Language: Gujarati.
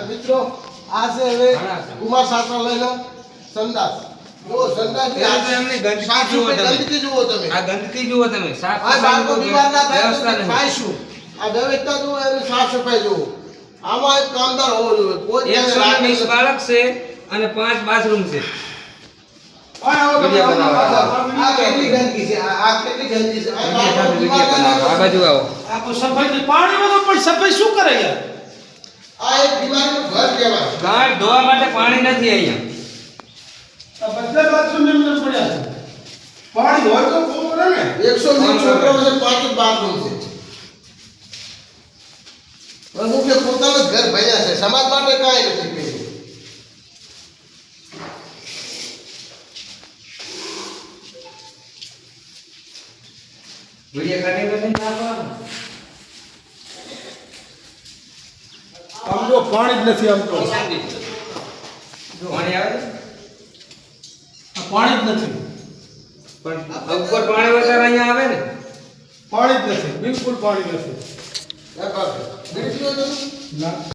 મિત્રો આ છે હવે કુમાર છાત્રાલયનો સંદાસ જો સંદાસ એમને ગંદકી જુઓ તમે આ ગંદકી જુઓ તમે સાફ બાળકો બીમાર ના થાય ખાઈશું આ વ્યવસ્થા જુઓ એની સાફ સફાઈ જુઓ આમાં એક કામદાર હોવો જોઈએ કોઈ 120 બાળક છે અને 5 બાથરૂમ છે આ કેટલી ગંદકી છે આ કેટલી ગંદકી છે આ બાજુ આવો આ કોઈ સફાઈ પાણીમાં તો પણ સફાઈ શું કરે યાર આ એક બીમારીનું ઘર કહેવાય ગાંઠ ધોવા માટે પાણી નથી અહીંયા આ બધા બાથરૂમ એમને પડ્યા છે પાણી હોય તો બહુ પડે ને 120 છોકરાઓ છે 5 જ બાથરૂમ છે પ્રમુખે પોતાનું જ ઘર ભર્યા છે સમાજ માટે કાંઈ નથી કર્યું વિડિયો કાઢી નાખવાનો આમ જો પાણી જ નથી આમ તો પાણી આવે આ પાણી જ નથી પણ ઉપર પાણી વધારે અહીંયા આવે ને પાણી જ નથી બિલકુલ પાણી નથી બીડી પીવો છો? ના